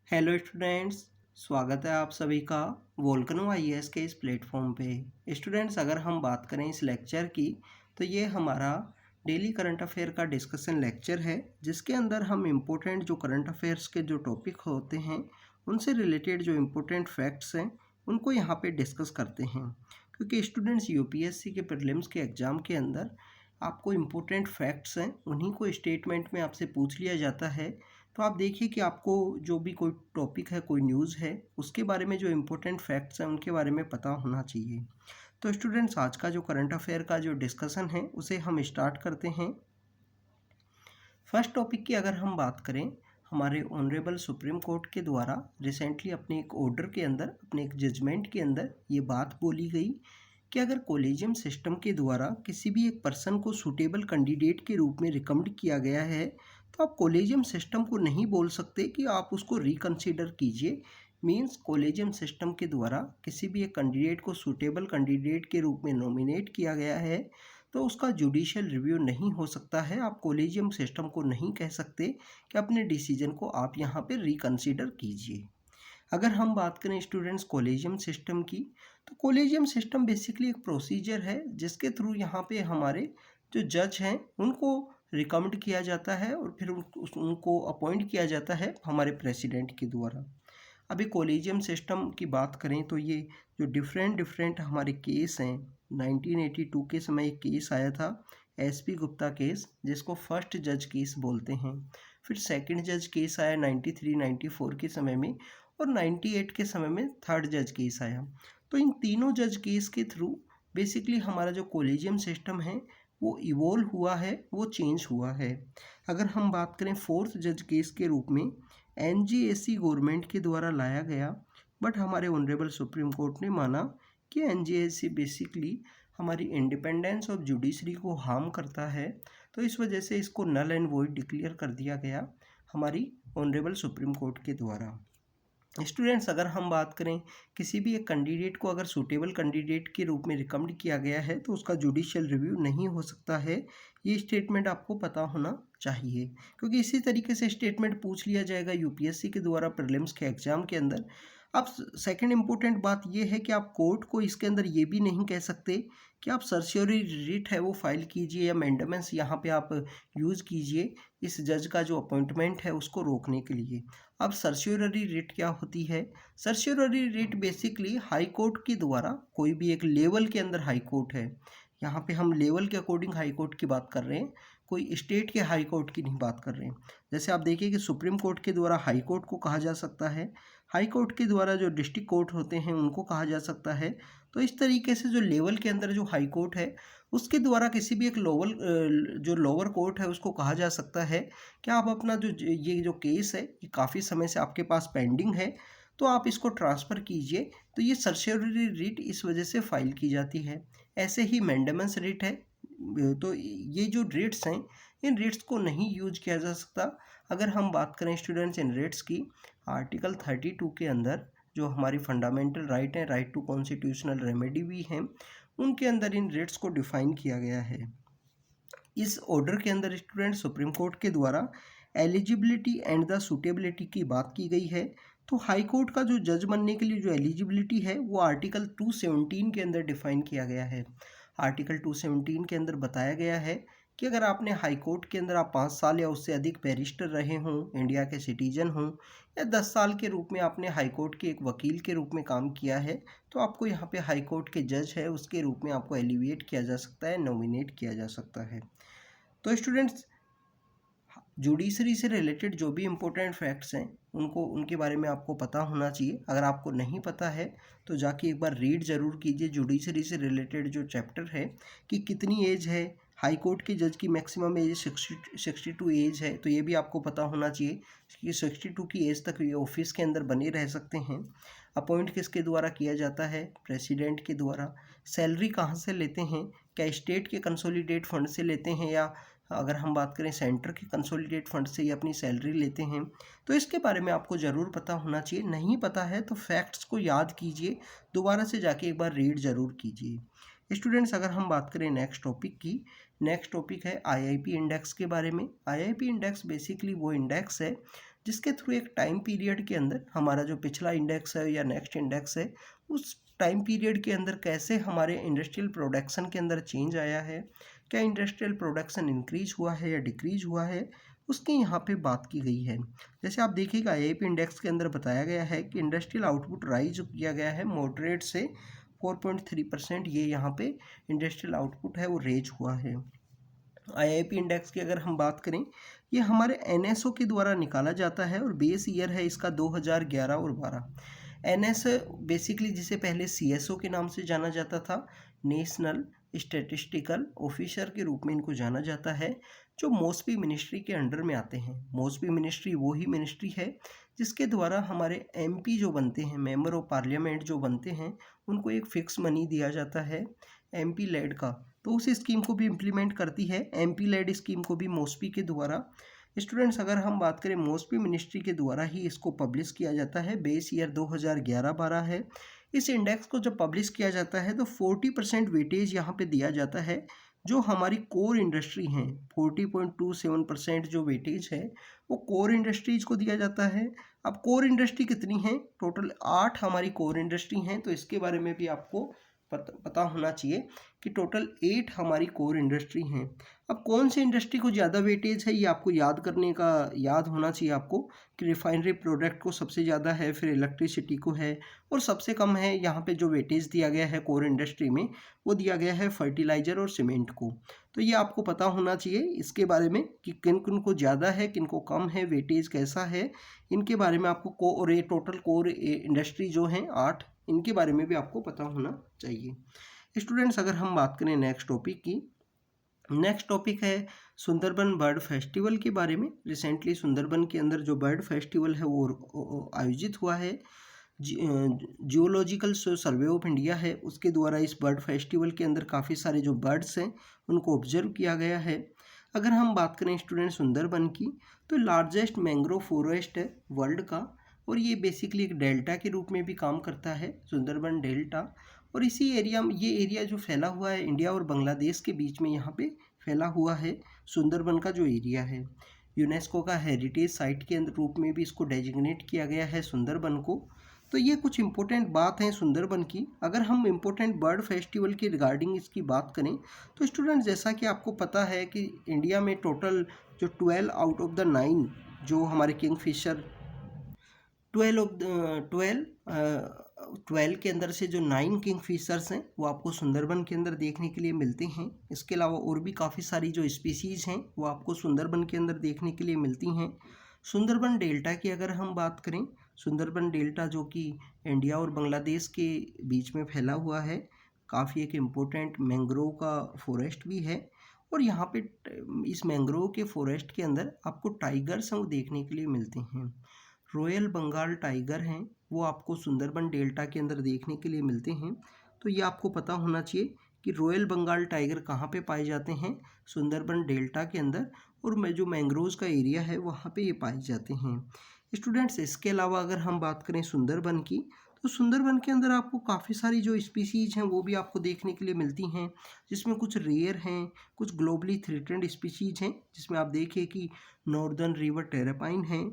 Hello students. स्वागत है आप सभी का वोल्केनो आईएएस के इस प्लेटफॉर्म पे। स्टूडेंट्स, अगर हम बात करें इस लेक्चर की तो ये हमारा डेली करंट अफेयर का डिस्कशन लेक्चर है, जिसके अंदर हम इम्पोर्टेंट जो करंट अफेयर्स के जो टॉपिक होते हैं उनसे रिलेटेड जो इम्पोर्टेंट फैक्ट्स हैं उनको यहाँ पे डिस्कस करते हैं। क्योंकि स्टूडेंट्स यूपीएससी के प्रीलिम्स के एग्ज़ाम के अंदर आपको इम्पोर्टेंट फैक्ट्स हैं उन्हीं को स्टेटमेंट में आपसे पूछ लिया जाता है। तो आप देखिए कि आपको जो भी कोई टॉपिक है, कोई न्यूज़ है, उसके बारे में जो इम्पोर्टेंट फैक्ट्स हैं उनके बारे में पता होना चाहिए। तो स्टूडेंट्स, आज का जो करंट अफेयर का जो डिस्कशन है उसे हम स्टार्ट करते हैं। फर्स्ट टॉपिक की अगर हम बात करें, हमारे ऑनरेबल सुप्रीम कोर्ट के द्वारा रिसेंटली अपने एक ऑर्डर के अंदर, अपने एक जजमेंट के अंदर ये बात बोली गई कि अगर कॉलेजियम सिस्टम के द्वारा किसी भी एक पर्सन को सूटेबल कैंडिडेट के रूप में रिकमेंड किया गया है तो आप कॉलेजियम सिस्टम को नहीं बोल सकते कि आप उसको रिकंसीडर कीजिए। मींस कॉलेजियम सिस्टम के द्वारा किसी भी एक कैंडिडेट को सूटेबल कैंडिडेट के रूप में नॉमिनेट किया गया है तो उसका जुडिशियल रिव्यू नहीं हो सकता है। आप कॉलेजियम सिस्टम को नहीं कह सकते कि अपने डिसीजन को आप यहाँ पे रिकंसीडर कीजिए। अगर हम बात करें स्टूडेंट्स कॉलेजियम सिस्टम की, तो कॉलेजियम सिस्टम बेसिकली एक प्रोसीजर है जिसके थ्रू यहाँ पे हमारे जो जज हैं उनको रिकमेंड किया जाता है और फिर उनको अपॉइंट किया जाता है हमारे प्रेसिडेंट के द्वारा। अभी कॉलेजियम सिस्टम की बात करें तो ये जो डिफरेंट डिफरेंट हमारे केस हैं, 1982 के समय एक केस आया था, एसपी गुप्ता केस, जिसको फर्स्ट जज केस बोलते हैं। फिर सेकंड जज केस आया 93-94 के समय में, और 98 के समय में थर्ड जज केस आया। तो इन तीनों जज केस के थ्रू बेसिकली हमारा जो कॉलेजियम सिस्टम है वो इवोल्व हुआ है, वो चेंज हुआ है। अगर हम बात करें फोर्थ जज केस के रूप में, एनजीएसी गवर्नमेंट के द्वारा लाया गया, बट हमारे ऑनरेबल सुप्रीम कोर्ट ने माना कि एनजीएसी बेसिकली हमारी इंडिपेंडेंस ऑफ जुडिशरी को हार्म करता है, तो इस वजह से इसको नल एंड वॉइड डिक्लेयर कर दिया गया हमारी ऑनरेबल सुप्रीम कोर्ट के द्वारा। स्टूडेंट्स, अगर हम बात करें किसी भी एक कैंडिडेट को अगर सूटेबल कैंडिडेट के रूप में रिकमेंड किया गया है तो उसका जुडिशियल रिव्यू नहीं हो सकता है। ये स्टेटमेंट आपको पता होना चाहिए, क्योंकि इसी तरीके से स्टेटमेंट पूछ लिया जाएगा यूपीएससी के द्वारा प्रीलिम्स के एग्जाम के अंदर। अब सेकंड इम्पोर्टेंट बात ये है कि आप कोर्ट को इसके अंदर ये भी नहीं कह सकते कि आप सर्शियरी रिट है वो फाइल कीजिए या मेंडेमेंस यहाँ पे आप यूज़ कीजिए इस जज का जो अपॉइंटमेंट है उसको रोकने के लिए। अब सर्शियरी रिट क्या होती है? सर्शियरी रिट बेसिकली हाई कोर्ट के द्वारा, कोई भी एक लेवल के अंदर हाई कोर्ट है, यहाँ पे हम लेवल के अकॉर्डिंग हाई कोर्ट की बात कर रहे हैं, कोई स्टेट के हाई कोर्ट की नहीं बात कर रहे हैं। जैसे आप देखिए कि सुप्रीम कोर्ट के द्वारा हाई कोर्ट को कहा जा सकता है, हाई कोर्ट के द्वारा जो डिस्ट्रिक्ट कोर्ट होते हैं उनको कहा जा सकता है। तो इस तरीके से जो लेवल के अंदर जो हाई कोर्ट है उसके द्वारा किसी भी एक जो लोअर कोर्ट है उसको कहा जा सकता है कि आप अपना ये जो केस है ये काफ़ी समय से आपके पास पेंडिंग है, तो आप इसको ट्रांसफ़र कीजिए। तो ये सर्शियरी रिट इस वजह से फाइल की जाती है। ऐसे ही मेंडेमेंस रिट है। तो ये जो रिट्स हैं इन रिट्स को नहीं यूज किया जा सकता। अगर हम बात करें स्टूडेंट्स इन रिट्स की, आर्टिकल 32 के अंदर जो हमारी फंडामेंटल राइट है, राइट टू कॉन्स्टिट्यूशनल रेमेडी भी हैं, उनके अंदर इन रिट्स को डिफाइन किया गया है। इस ऑर्डर के अंदर स्टूडेंट सुप्रीम कोर्ट के द्वारा एलिजिबिलिटी एंड द सूटेबिलिटी की बात की गई है। तो हाई कोर्ट का जो जज बनने के लिए जो एलिजिबिलिटी है वो आर्टिकल 217 के अंदर डिफाइन किया गया है। आर्टिकल 217 के अंदर बताया गया है कि अगर आपने हाई कोर्ट के अंदर आप 5 साल या उससे अधिक बैरिस्टर रहे हों, इंडिया के सिटीजन हों, या 10 साल के रूप में आपने हाई कोर्ट के एक वकील के रूप में काम किया है, तो आपको यहाँ पे हाई कोर्ट के जज है उसके रूप में आपको एलिवेट किया जा सकता है, नॉमिनेट किया जा सकता है। तो स्टूडेंट्स, जुडिशरी से रिलेटेड जो भी इम्पोर्टेंट फैक्ट्स हैं उनके बारे में आपको पता होना चाहिए। अगर आपको नहीं पता है तो जाके एक बार रीड ज़रूर कीजिए जुडिशरी से रिलेटेड जो चैप्टर है कि कितनी एज है। हाई कोर्ट के जज की मैक्सिमम एज 62 एज है, तो ये भी आपको पता होना चाहिए कि 62 की एज तक ये ऑफिस के अंदर बने रह सकते हैं। अपॉइंट किसके द्वारा किया जाता है? प्रेसिडेंट के द्वारा। सैलरी कहाँ से लेते हैं? क्या स्टेट के कंसोलिडेट फंड से लेते हैं, या अगर हम बात करें सेंटर के कंसोलिडेट फंड से ये अपनी सैलरी लेते हैं? तो इसके बारे में आपको ज़रूर पता होना चाहिए। नहीं पता है तो फैक्ट्स को याद कीजिए, दोबारा से जाके एक बार रीड ज़रूर कीजिए। स्टूडेंट्स, अगर हम बात करें नेक्स्ट टॉपिक की, नेक्स्ट टॉपिक है आईआईपी इंडेक्स के बारे में। आईआईपी इंडेक्स बेसिकली वो इंडेक्स है जिसके थ्रू एक टाइम पीरियड के अंदर हमारा जो पिछला इंडेक्स है या नेक्स्ट इंडेक्स है, उस टाइम पीरियड के अंदर कैसे हमारे इंडस्ट्रियल प्रोडक्शन के अंदर चेंज आया है, क्या इंडस्ट्रियल प्रोडक्शन इंक्रीज हुआ है या डिक्रीज हुआ है, उसकी यहाँ पे बात की गई है। जैसे आप देखिएगा आईआईपी इंडेक्स के अंदर बताया गया है कि इंडस्ट्रियल आउटपुट राइज किया गया है मॉडरेट से 4.3%, ये यहाँ पे इंडस्ट्रियल आउटपुट है वो रेज हुआ है। आईआईपी इंडेक्स की अगर हम बात करें, ये हमारे एनएसओ के द्वारा निकाला जाता है और बेस ईयर है इसका 2011 और 12। एनएस बेसिकली जिसे पहले सीएसओ के नाम से जाना जाता था, नेशनल स्टैटिस्टिकल ऑफिसर के रूप में इनको जाना जाता है, जो मॉस्पी मिनिस्ट्री के अंडर में आते हैं। मॉस्पी मिनिस्ट्री वो ही मिनिस्ट्री है जिसके द्वारा हमारे एमपी जो बनते हैं, मेंबर ऑफ पार्लियामेंट जो बनते हैं, उनको एक फिक्स मनी दिया जाता है एमपी लेड का, तो उस स्कीम को भी इम्प्लीमेंट करती है एमपी लेड स्कीम को भी मॉस्पी के द्वारा। स्टूडेंट्स अगर हम बात करें मॉस्पी मिनिस्ट्री के द्वारा ही इसको पब्लिश किया जाता है, बेस ईयर 2011-12 है। इस इंडेक्स को जब पब्लिश किया जाता है तो 40% वेटेज यहाँ पे दिया जाता है जो हमारी कोर इंडस्ट्री हैं। 40.27% जो वेटेज है वो कोर इंडस्ट्रीज को दिया जाता है। अब कोर इंडस्ट्री कितनी है, टोटल 8 हमारी कोर इंडस्ट्री हैं, तो इसके बारे में भी आपको पता होना चाहिए कि टोटल 8 हमारी कोर इंडस्ट्री हैं। अब कौन सी इंडस्ट्री को ज़्यादा वेटेज है ये आपको याद होना चाहिए आपको कि रिफाइनरी प्रोडक्ट को सबसे ज़्यादा है, फिर इलेक्ट्रिसिटी को है, और सबसे कम है यहाँ पे जो वेटेज दिया गया है कोर इंडस्ट्री में वो दिया गया है फर्टिलाइज़र और सीमेंट को। तो ये आपको पता होना चाहिए इसके बारे में कि किन किन को ज़्यादा है, किन को कम है, वेटेज कैसा है, इनके बारे में आपको और ये टोटल कोर इंडस्ट्री जो हैं 8, इनके बारे में भी आपको पता होना चाहिए। स्टूडेंट्स अगर हम बात करें नेक्स्ट टॉपिक की, नेक्स्ट टॉपिक है सुंदरबन बर्ड फेस्टिवल के बारे में। रिसेंटली सुंदरबन के अंदर जो बर्ड फेस्टिवल है वो आयोजित हुआ है। जियोलॉजिकल सर्वे ऑफ इंडिया है उसके द्वारा इस बर्ड फेस्टिवल के अंदर काफ़ी सारे जो बर्ड्स हैं उनको ऑब्जर्व किया गया है। अगर हम बात करें स्टूडेंट सुंदरबन की, तो लार्जेस्ट मैंग्रोव फॉरेस्ट है वर्ल्ड का, और ये बेसिकली एक डेल्टा के रूप में भी काम करता है, सुंदरबन डेल्टा। और इसी एरिया में ये एरिया जो फैला हुआ है इंडिया और बांग्लादेश के बीच में यहाँ पे फैला हुआ है सुंदरबन का जो एरिया है। यूनेस्को का हेरिटेज साइट के रूप में भी इसको डेजिग्नेट किया गया है सुंदरबन को। तो ये कुछ इंपॉर्टेंट बात है सुंदरबन की। अगर हम इंपॉर्टेंट बर्ड फेस्टिवल के रिगार्डिंग इसकी बात करें तो स्टूडेंट जैसा कि आपको पता है कि इंडिया में टोटल जो 12 आउट ऑफ द 9 जो हमारे किंगफिशर 12 के अंदर से जो 9 किंगफिशर्स हैं वो आपको सुंदरबन के अंदर देखने के लिए मिलते हैं। इसके अलावा और भी काफ़ी सारी जो स्पीसीज़ हैं वो आपको सुंदरबन के अंदर देखने के लिए मिलती हैं। सुंदरबन डेल्टा की अगर हम बात करें, सुंदरबन डेल्टा जो कि इंडिया और बांग्लादेश के बीच में फैला हुआ है, काफ़ी एक इम्पोर्टेंट मैंग्रोव का फॉरेस्ट भी है। और यहाँ पे इस मैंग्रोव के फॉरेस्ट के अंदर आपको टाइगर्स हैं वो देखने के लिए मिलते हैं। रॉयल बंगाल टाइगर हैं वो आपको सुंदरबन डेल्टा के अंदर देखने के लिए मिलते हैं। तो ये आपको पता होना चाहिए कि रॉयल बंगाल टाइगर कहाँ पे पाए जाते हैं, सुंदरबन डेल्टा के अंदर, और जो मैंग्रोव्स का एरिया है वहाँ पे ये पाए जाते हैं। स्टूडेंट्स इसके अलावा अगर हम बात करें सुंदरबन की, तो सुंदरबन के अंदर आपको काफ़ी सारी जो स्पीसीज़ हैं वो भी आपको देखने के लिए मिलती हैं, जिसमें कुछ रेयर हैं, कुछ ग्लोबली थ्रेटेंड स्पीसीज़ हैं, जिसमें आप देखिए कि नॉर्दर्न रिवर टेरापाइन है,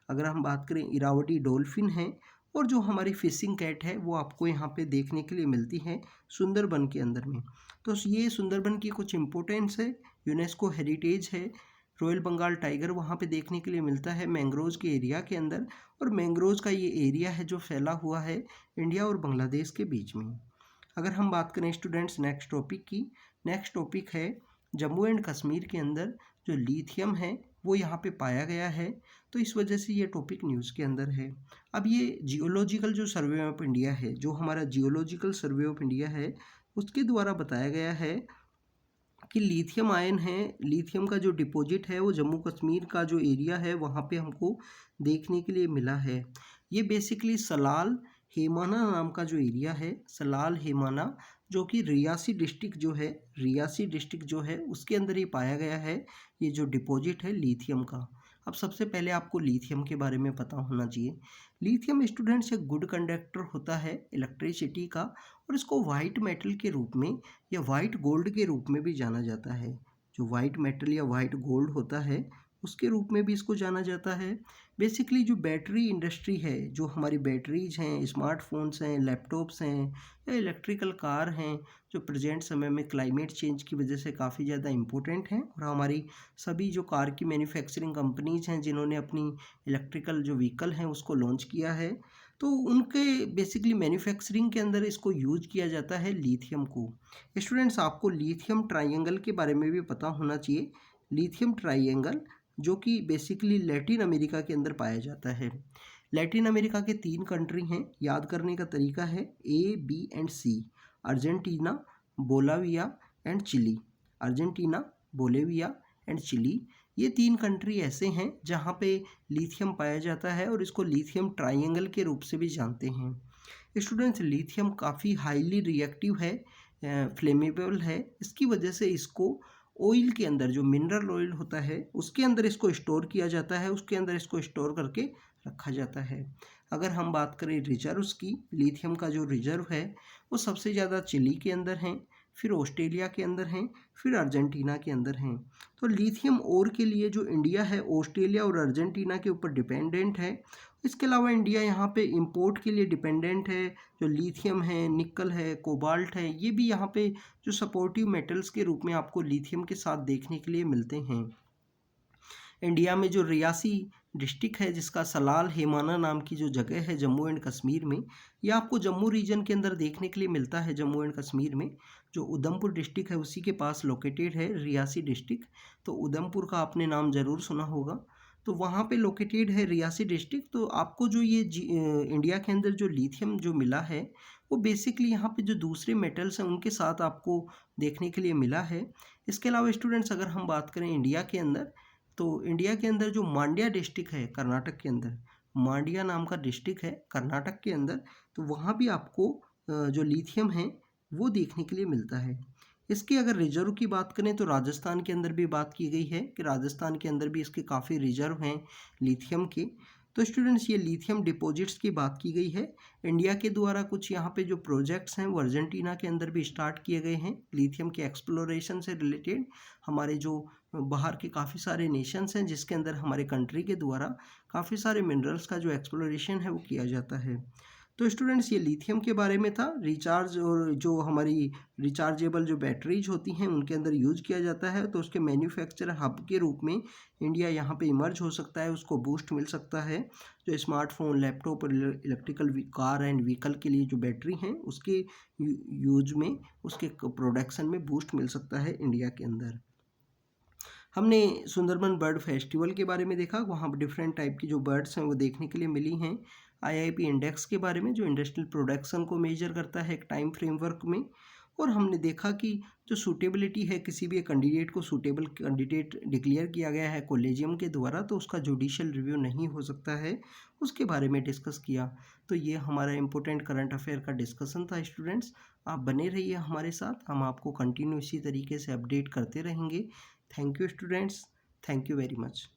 अगर हम बात करें इरावटी डॉल्फिन है, और जो हमारी फिशिंग कैट है वो आपको यहाँ पे देखने के लिए मिलती है सुंदरबन के अंदर में। तो ये सुंदरबन की कुछ इम्पोर्टेंस है, यूनेस्को हेरिटेज है। रॉयल बंगाल टाइगर वहाँ पे देखने के लिए मिलता है मैंग्रोव्स के एरिया के अंदर, और मैंग्रोव्स का ये एरिया है जो फैला हुआ है इंडिया और बांग्लादेश के बीच में। अगर हम बात करें स्टूडेंट्स नेक्स्ट टॉपिक की, नेक्स्ट टॉपिक है जम्मू एंड कश्मीर के अंदर जो लिथियम है वो यहाँ पे पाया गया है, तो इस वजह से ये टॉपिक न्यूज़ के अंदर है। अब ये जियोलॉजिकल जो सर्वे ऑफ इंडिया है, जो हमारा जियोलॉजिकल सर्वे ऑफ इंडिया है, उसके द्वारा बताया गया है कि लिथियम आयन है, लिथियम का जो डिपॉजिट है वो जम्मू कश्मीर का जो एरिया है वहाँ पे हमको देखने के लिए मिला है। ये बेसिकली सलाल हेमाना नाम का जो एरिया है, सलाल हेमाना, जो कि रियासी डिस्ट्रिक्ट जो है उसके अंदर ही पाया गया है ये जो डिपॉजिट है लिथियम का। अब सबसे पहले आपको लिथियम के बारे में पता होना चाहिए। लिथियम स्टूडेंट्स एक गुड कंडक्टर होता है इलेक्ट्रिसिटी का, और इसको वाइट मेटल के रूप में या वाइट गोल्ड के रूप में भी जाना जाता है। जो वाइट मेटल या वाइट गोल्ड होता है उसके रूप में भी इसको जाना जाता है। बेसिकली जो बैटरी इंडस्ट्री है, जो हमारी बैटरीज हैं, स्मार्टफोन्स हैं, लैपटॉप्स हैं या इलेक्ट्रिकल कार हैं, जो प्रेजेंट समय में क्लाइमेट चेंज की वजह से काफ़ी ज़्यादा इम्पोर्टेंट हैं, और हमारी सभी जो कार की मैन्युफैक्चरिंग कंपनीज हैं जिन्होंने अपनी इलेक्ट्रिकल जो व्हीकल हैं उसको लॉन्च किया है, तो उनके बेसिकली मैन्युफैक्चरिंग के अंदर इसको यूज किया जाता है लिथियम को। स्टूडेंट्स, आपको लिथियम ट्राइंगल के बारे में भी पता होना चाहिए। लिथियम ट्राइंगल जो कि बेसिकली लैटिन अमेरिका के अंदर पाया जाता है। लैटिन अमेरिका के 3 कंट्री हैं, याद करने का तरीका है A, B and C। Argentina, Bolivia and Chile. Argentina, Bolivia and Chile, ये 3 कंट्री ऐसे हैं जहाँ पे लिथियम पाया जाता है और इसको लिथियम ट्राइंगल के रूप से भी जानते हैं। स्टूडेंट्स, लिथियम काफ़ी हाईली रिएक्टिव है, फ्लेमेबल है। इसकी वजह से इसको ऑयल के अंदर, जो मिनरल ऑयल होता है उसके अंदर इसको स्टोर किया जाता है, उसके अंदर इसको स्टोर करके रखा जाता है। अगर हम बात करें रिजर्व्स की, लिथियम का जो रिजर्व है वो सबसे ज़्यादा चिली के अंदर हैं, फिर ऑस्ट्रेलिया के अंदर हैं, फिर अर्जेंटीना के अंदर हैं। तो लिथियम ओर के लिए जो इंडिया है ऑस्ट्रेलिया और अर्जेंटीना के ऊपर डिपेंडेंट है। इसके अलावा इंडिया यहाँ पे इंपोर्ट के लिए डिपेंडेंट है। जो लिथियम है, निकल है, कोबाल्ट है, ये भी यहाँ पे जो सपोर्टिव मेटल्स के रूप में आपको लिथियम के साथ देखने के लिए मिलते हैं। इंडिया में जो रियासी डिस्ट्रिक्ट है, जिसका सलाल हेमाना नाम की जो जगह है जम्मू एंड कश्मीर में, ये आपको जम्मू रीजन के अंदर देखने के लिए मिलता है। जम्मू एंड कश्मीर में जो उधमपुर डिस्ट्रिक्ट है उसी के पास लोकेटेड है रियासी डिस्ट्रिक्ट। तो उधमपुर का आपने नाम ज़रूर सुना होगा, तो वहाँ पे लोकेटेड है रियासी डिस्ट्रिक्ट। तो आपको जो ये इंडिया के अंदर जो लिथियम जो मिला है वो बेसिकली यहाँ पे जो दूसरे मेटल्स हैं उनके साथ आपको देखने के लिए मिला है। इसके अलावा स्टूडेंट्स, अगर हम बात करें इंडिया के अंदर, तो इंडिया के अंदर जो मांड्या डिस्ट्रिक्ट है कर्नाटक के अंदर, मांड्या नाम का डिस्ट्रिक्ट है कर्नाटक के अंदर, तो वहाँ भी आपको जो लिथियम है वो देखने के लिए मिलता है। इसके अगर रिजर्व की बात करें तो राजस्थान के अंदर भी बात की गई है कि राजस्थान के अंदर भी इसके काफ़ी रिजर्व हैं लिथियम के। तो स्टूडेंट्स, ये लिथियम डिपॉजिट्स की बात की गई है। इंडिया के द्वारा कुछ यहाँ पे जो प्रोजेक्ट्स हैं वो अर्जेंटीना के अंदर भी स्टार्ट किए गए हैं लिथियम के एक्सप्लोरेशन से रिलेटेड। हमारे जो बाहर के काफ़ी सारे नेशंस हैं जिसके अंदर हमारे कंट्री के द्वारा काफ़ी सारे मिनरल्स का जो एक्सप्लोरेशन है वो किया जाता है। तो स्टूडेंट्स, ये लिथियम के बारे में था। रिचार्ज और जो हमारी रिचार्जेबल जो बैटरीज होती हैं उनके अंदर यूज किया जाता है, तो उसके मैन्युफैक्चर हब के रूप में इंडिया यहाँ पे इमर्ज हो सकता है, उसको बूस्ट मिल सकता है। जो स्मार्टफोन, लैपटॉप और इलेक्ट्रिकल कार एंड व्हीकल के लिए जो बैटरी हैं उसके यूज में, उसके प्रोडक्शन में बूस्ट मिल सकता है इंडिया के अंदर। हमने सुंदरबन बर्ड फेस्टिवल के बारे में देखा, वहाँ पर डिफरेंट टाइप की जो बर्ड्स हैं वो देखने के लिए मिली हैं। आईआईपी इंडेक्स के बारे में, जो इंडस्ट्रियल प्रोडक्शन को मेजर करता है एक टाइम फ्रेमवर्क में। और हमने देखा कि जो सूटेबिलिटी है, किसी भी एक कैंडिडेट को सूटेबल कैंडिडेट डिक्लेयर किया गया है कॉलेजियम के द्वारा तो उसका जुडिशियल रिव्यू नहीं हो सकता है, उसके बारे में डिस्कस किया। तो ये हमारा इम्पोर्टेंट करंट अफेयर का डिस्कशन था। स्टूडेंट्स, आप बने रहिए हमारे साथ, हम आपको कंटिन्यू इसी तरीके से अपडेट करते रहेंगे। Thank you students, thank you very much.